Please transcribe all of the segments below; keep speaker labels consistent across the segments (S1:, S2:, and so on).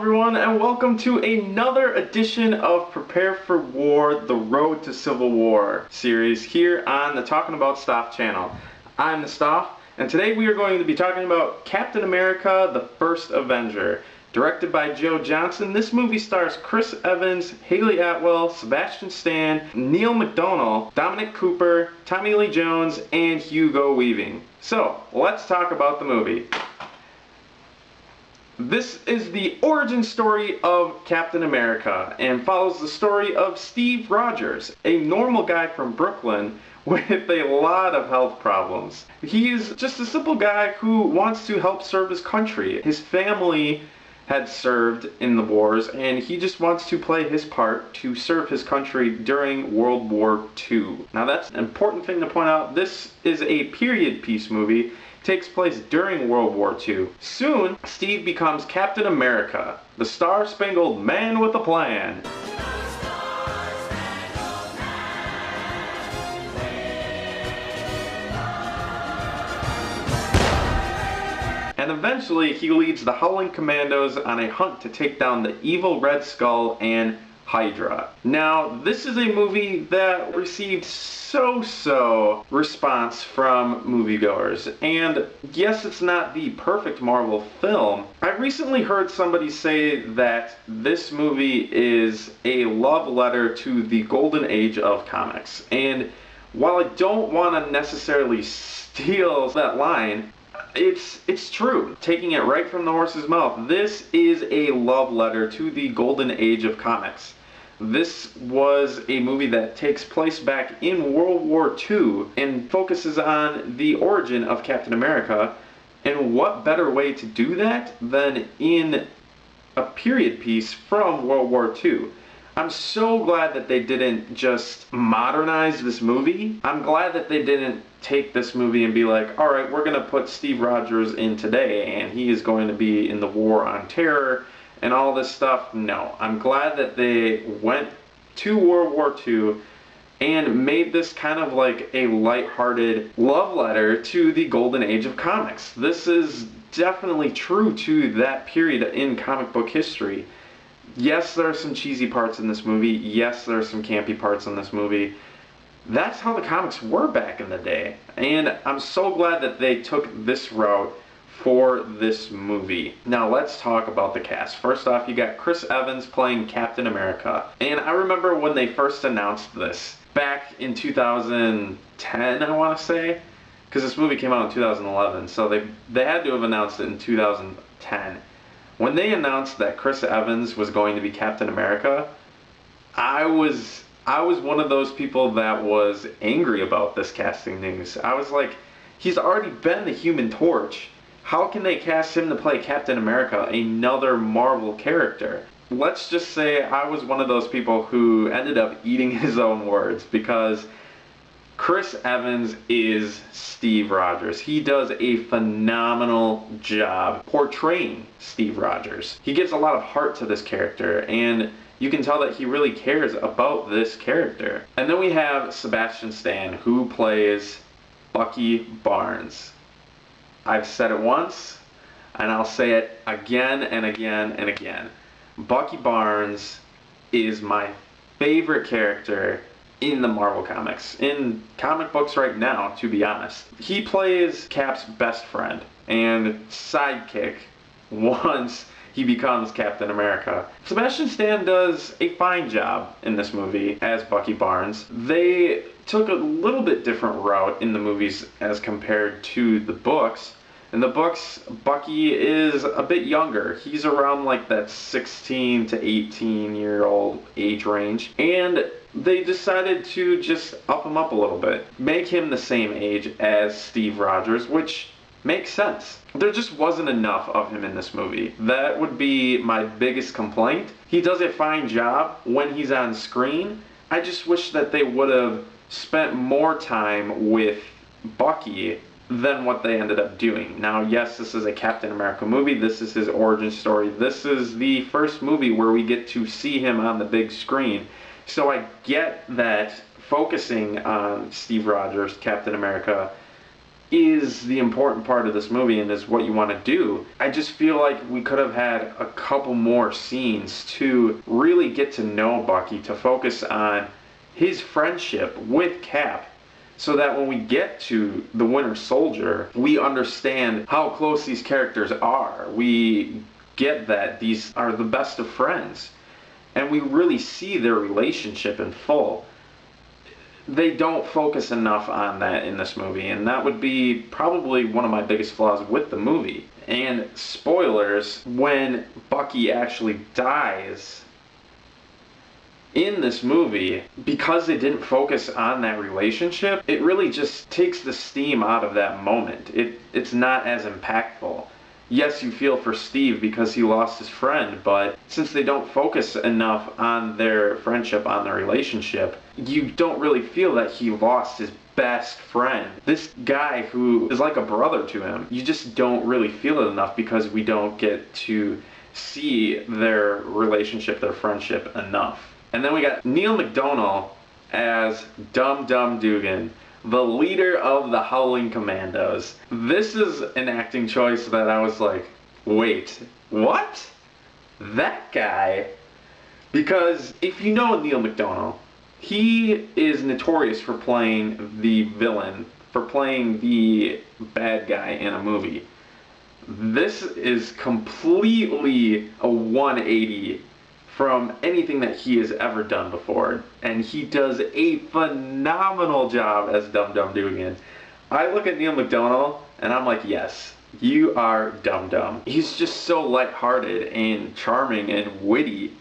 S1: everyone, and welcome to another edition of Prepare for War, The Road to Civil War series here on the Talking About Stuff channel. I'm the Stuff, and today we are going to be talking about Captain America, The First Avenger. Directed by Joe Johnston, this movie stars Chris Evans, Hayley Atwell, Sebastian Stan, Neil McDonough, Dominic Cooper, Tommy Lee Jones, and Hugo Weaving. So, let's talk about the movie. This is the origin story of Captain America and follows the story of Steve Rogers, a normal guy from Brooklyn with a lot of health problems. He's just a simple guy who wants to help serve his country. His family had served in the wars and he just wants to play his part to serve his country during World War II. Now that's an important thing to point out. This is a period piece movie. Takes place during World War II. Soon, Steve becomes Captain America, the Star-Spangled Man with a Plan. And eventually, he leads the Howling Commandos on a hunt to take down the evil Red Skull and Hydra. Now, this is a movie that received so-so response from moviegoers. And yes, it's not the perfect Marvel film. I recently heard somebody say that this movie is a love letter to the golden age of comics. And while I don't want to necessarily steal that line, it's true. Taking it right from the horse's mouth, this is a love letter to the golden age of comics. This was a movie that takes place back in World War II and focuses on the origin of Captain America. And what better way to do that than in a period piece from World War II? I'm so glad that they didn't just modernize this movie. I'm glad that they didn't take this movie and be like, alright, we're going to put Steve Rogers in today and he is going to be in the War on Terror and all this stuff. No, I'm glad that they went to World War II and made this kind of like a lighthearted love letter to the golden age of comics. This is definitely true to that period in comic book history. Yes, there are some cheesy parts in this movie. Yes, there are some campy parts in this movie. That's how the comics were back in the day. And I'm so glad that they took this route for this movie. Now let's talk about the cast. First off, you got Chris Evans playing Captain America. And I remember when they first announced this back in 2010, I want to say, because this movie came out in 2011, so they had to have announced it in 2010. When they announced that Chris Evans was going to be Captain America, I was one of those people that was angry about this casting news. I was like, he's already been the Human Torch. How can they cast him to play Captain America, another Marvel character? Let's just say I was one of those people who ended up eating his own words, because Chris Evans is Steve Rogers. He does a phenomenal job portraying Steve Rogers. He gives a lot of heart to this character, and you can tell that he really cares about this character. And then we have Sebastian Stan, who plays Bucky Barnes. I've said it once, and I'll say it again and again and again. Bucky Barnes is my favorite character in the Marvel Comics. In comic books right now, to be honest. He plays Cap's best friend and sidekick once he becomes Captain America. Sebastian Stan does a fine job in this movie as Bucky Barnes. They took a little bit different route in the movies as compared to the books. In the books, Bucky is a bit younger. He's around like that 16 to 18-year-old age range. And they decided to just up him up a little bit. Make him the same age as Steve Rogers, which makes sense. There just wasn't enough of him in this movie. That would be my biggest complaint. He does a fine job when he's on screen. I just wish that they would have spent more time with Bucky than what they ended up doing. Now, yes, this is a Captain America movie. This is his origin story. This is the first movie where we get to see him on the big screen. So I get that focusing on Steve Rogers, Captain America, is the important part of this movie and is what you want to do. I just feel like we could have had a couple more scenes to really get to know Bucky, to focus on his friendship with Cap, so that when we get to the Winter Soldier, we understand how close these characters are. We get that these are the best of friends, and we really see their relationship in full. They don't focus enough on that in this movie, and that would be probably one of my biggest flaws with the movie. And spoilers, when Bucky actually dies in this movie, because they didn't focus on that relationship, it really just takes the steam out of that moment. It's not as impactful. Yes, you feel for Steve because he lost his friend, but since they don't focus enough on their friendship, on their relationship, you don't really feel that he lost his best friend. This guy who is like a brother to him, you just don't really feel it enough because we don't get to see their relationship, their friendship enough. And then we got Neil McDonough as Dum Dum Dugan, the leader of the Howling Commandos. This is an acting choice that I was like, wait, what? That guy? Because if you know Neil McDonough, he is notorious for playing the villain, for playing the bad guy in a movie. This is completely a 180 from anything that he has ever done before, and he does a phenomenal job as Dum Dum Dugan. I look at Neil McDonough and I'm like, yes, you are Dum Dum. He's just so lighthearted and charming and witty,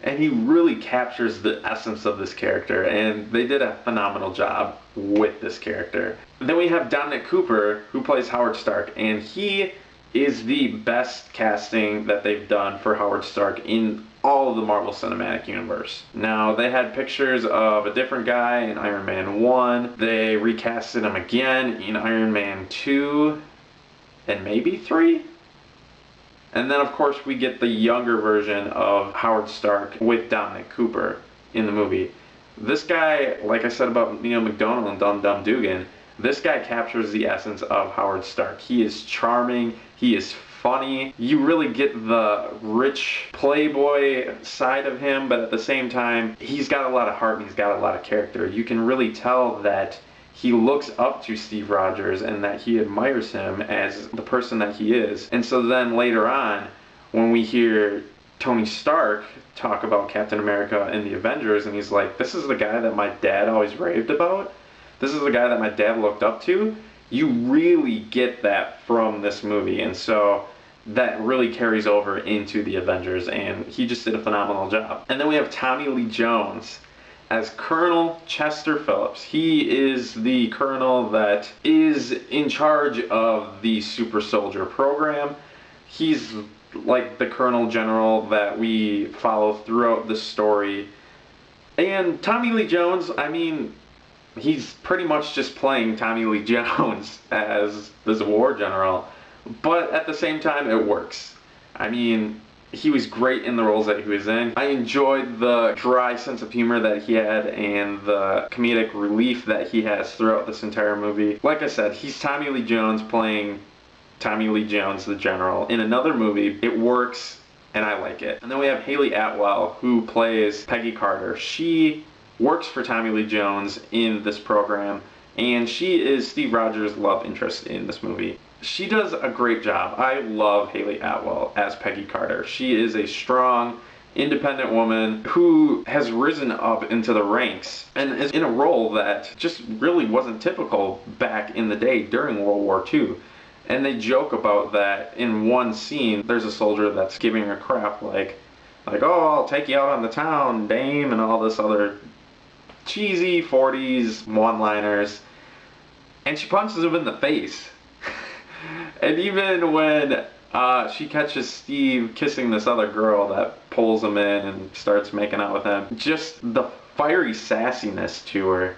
S1: and he really captures the essence of this character, and they did a phenomenal job with this character. Then we have Dominic Cooper, who plays Howard Stark, and he is the best casting that they've done for Howard Stark in all of the Marvel Cinematic Universe. Now, they had pictures of a different guy in Iron Man 1. They recasted him again in Iron Man 2 and maybe 3. And then, of course, we get the younger version of Howard Stark with Dominic Cooper in the movie. This guy, like I said about Neil McDonough and Dum Dum Dugan, this guy captures the essence of Howard Stark. He is charming, he is funny. You really get the rich playboy side of him, but at the same time, he's got a lot of heart and he's got a lot of character. You can really tell that he looks up to Steve Rogers and that he admires him as the person that he is. And so then later on, when we hear Tony Stark talk about Captain America and the Avengers, and he's like, this is the guy that my dad always raved about. This is the guy that my dad looked up to. You really get that from this movie, and so that really carries over into the Avengers, and he just did a phenomenal job. And then we have Tommy Lee Jones as Colonel Chester Phillips. He is the colonel that is in charge of the Super Soldier program. He's like the Colonel General that we follow throughout the story. And Tommy Lee Jones, I mean, he's pretty much just playing Tommy Lee Jones as this war general, but at the same time it works. I mean, he was great in the roles that he was in. I enjoyed the dry sense of humor that he had and the comedic relief that he has throughout this entire movie. Like I said, he's Tommy Lee Jones playing Tommy Lee Jones, the general, in another movie. It works, and I like it. And then we have Hayley Atwell, who plays Peggy Carter. She works for Tommy Lee Jones in this program, and she is Steve Rogers' love interest in this movie. She does a great job. I love Hayley Atwell as Peggy Carter. She is a strong, independent woman who has risen up into the ranks and is in a role that just really wasn't typical back in the day during World War II. And they joke about that in one scene. There's a soldier that's giving her crap like, oh, I'll take you out on the town, dame, and all this other cheesy 40s one-liners, and she punches him in the face. And even when she catches Steve kissing this other girl that pulls him in and starts making out with him, just the fiery sassiness to her,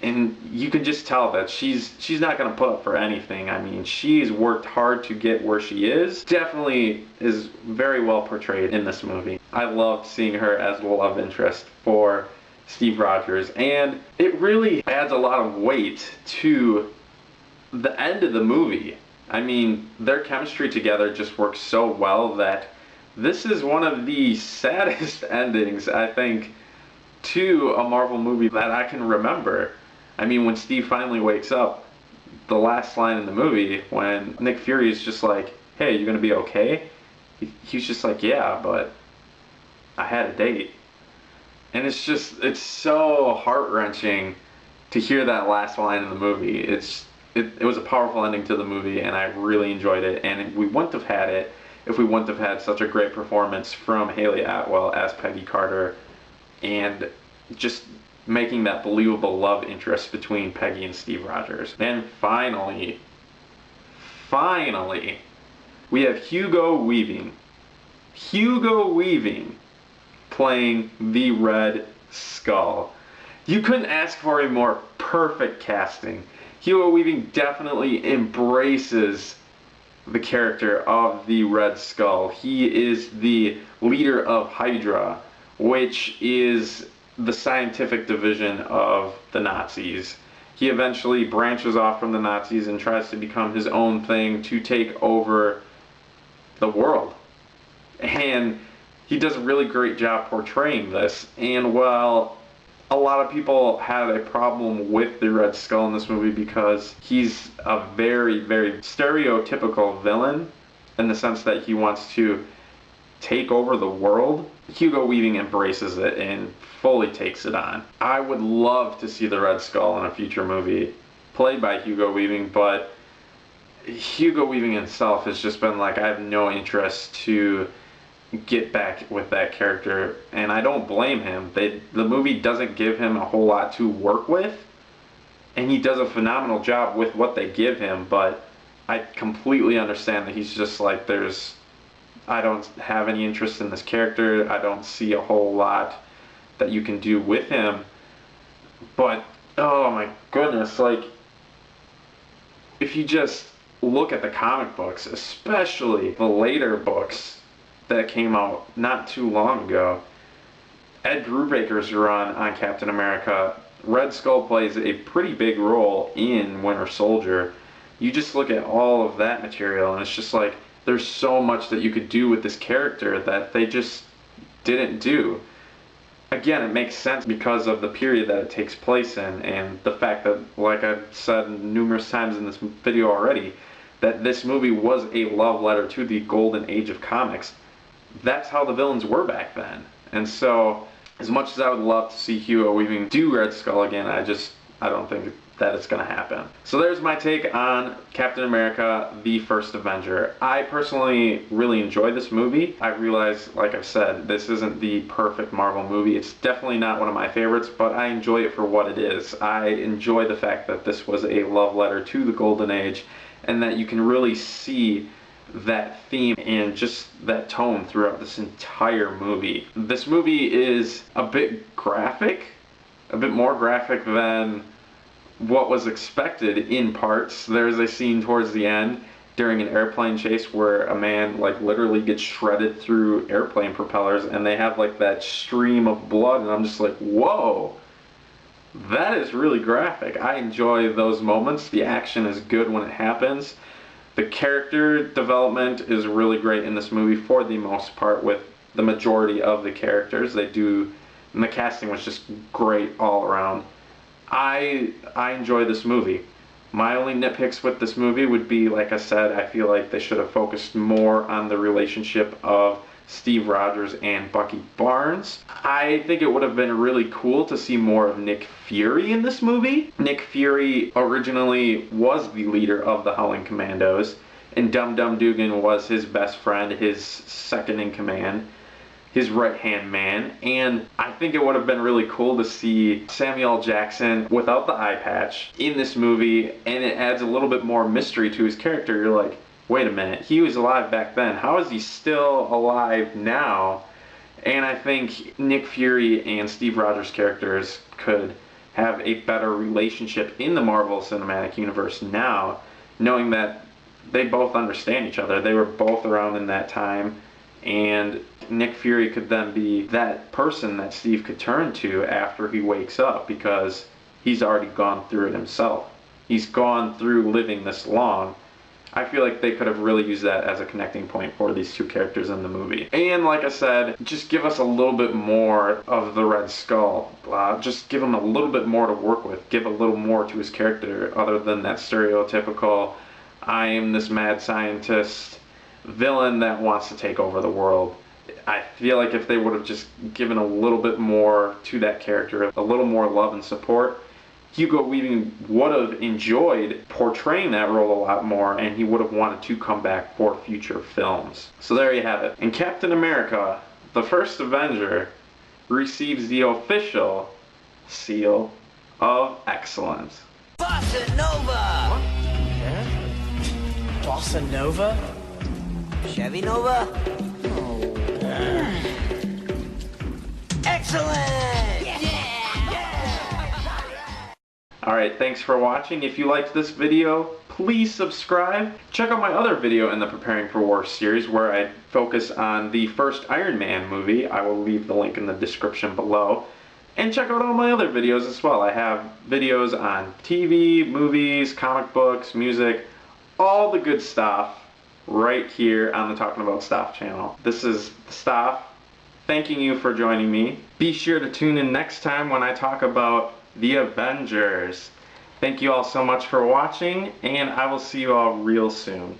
S1: and you can just tell that she's not going to put up for anything. I mean, she's worked hard to get where she is. Definitely is very well portrayed in this movie. I loved seeing her as the love interest for Steve Rogers, and it really adds a lot of weight to the end of the movie. I mean, their chemistry together just works so well that this is one of the saddest endings, I think, to a Marvel movie that I can remember. I mean, when Steve finally wakes up, the last line in the movie, when Nick Fury is just like, hey, you gonna be okay? He's just like, yeah, but I had a date. And it's so heart-wrenching to hear that last line in the movie. It was a powerful ending to the movie, and I really enjoyed it. And we wouldn't have had it if we wouldn't have had such a great performance from Hayley Atwell as Peggy Carter, and just making that believable love interest between Peggy and Steve Rogers. And finally, we have Hugo Weaving. Hugo Weaving playing the Red Skull. You couldn't ask for a more perfect casting. Hugo Weaving definitely embraces the character of the Red Skull. He is the leader of Hydra, which is the scientific division of the Nazis. He eventually branches off from the Nazis and tries to become his own thing to take over the world. And he does a really great job portraying this. And while a lot of people have a problem with the Red Skull in this movie because he's a very, very stereotypical villain in the sense that he wants to take over the world, Hugo Weaving embraces it and fully takes it on. I would love to see the Red Skull in a future movie played by Hugo Weaving, but Hugo Weaving himself has just been like, I have no interest to get back with that character, and I don't blame him. The movie doesn't give him a whole lot to work with, and he does a phenomenal job with what they give him, but I completely understand that he's just like, I don't have any interest in this character. I don't see a whole lot that you can do with him. But, oh my goodness, like, if you just look at the comic books, especially the later books that came out not too long ago, Ed Brubaker's run on Captain America, Red Skull plays a pretty big role in Winter Soldier. You just look at all of that material, and it's just like, there's so much that you could do with this character that they just didn't do. Again, it makes sense because of the period that it takes place in, and the fact that, like I've said numerous times in this video already, that this movie was a love letter to the golden age of comics. That's how the villains were back then. And so, as much as I would love to see Hugo Weaving do Red Skull again, I don't think that it's going to happen. So there's my take on Captain America, the First Avenger. I personally really enjoy this movie. I realize, like I've said, this isn't the perfect Marvel movie. It's definitely not one of my favorites, but I enjoy it for what it is. I enjoy the fact that this was a love letter to the Golden Age, and that you can really see that theme and just that tone throughout this entire movie. This movie is a bit graphic, a bit more graphic than what was expected in parts. There's a scene towards the end during an airplane chase where a man like literally gets shredded through airplane propellers, and they have like that stream of blood, and I'm just like, whoa, that is really graphic. I enjoy those moments. The action is good when it happens. The character development is really great in this movie for the most part, with the majority of the characters. And the casting was just great all around. I enjoy this movie. My only nitpicks with this movie would be, like I said, I feel like they should have focused more on the relationship of Steve Rogers and Bucky Barnes. I think it would have been really cool to see more of Nick Fury in this movie. Nick Fury originally was the leader of the Howling Commandos, and Dum Dum Dugan was his best friend, his second in command, his right-hand man. And I think it would have been really cool to see Samuel L. Jackson without the eye patch in this movie, and it adds a little bit more mystery to his character. You're like, wait a minute, he was alive back then. How is he still alive now? And I think Nick Fury and Steve Rogers' characters could have a better relationship in the Marvel Cinematic Universe now, knowing that they both understand each other. They were both around in that time, and Nick Fury could then be that person that Steve could turn to after he wakes up, because he's already gone through it himself. he's gone through living this long. I feel like they could have really used that as a connecting point for these two characters in the movie. And like I said, just give us a little bit more of the Red Skull. Just give him a little bit more to work with. Give a little more to his character other than that stereotypical, I am this mad scientist villain that wants to take over the world. I feel like if they would have just given a little bit more to that character, a little more love and support, Hugo Weaving would have enjoyed portraying that role a lot more, and he would have wanted to come back for future films. So there you have it. And Captain America, the First Avenger, receives the official seal of excellence.
S2: Bossa Nova!
S3: What? Yeah? Bossa Nova?
S2: Chevy Nova?
S3: Oh.
S2: Excellent! Yeah!
S1: Alright, thanks for watching. If you liked this video, please subscribe. Check out my other video in the Preparing for War series where I focus on the first Iron Man movie. I will leave the link in the description below. And check out all my other videos as well. I have videos on TV, movies, comic books, music, all the good stuff right here on the Talking About Stuff channel. This is Stuff. Thanking you for joining me. Be sure to tune in next time when I talk about the Avengers. Thank you all so much for watching, and I will see you all real soon.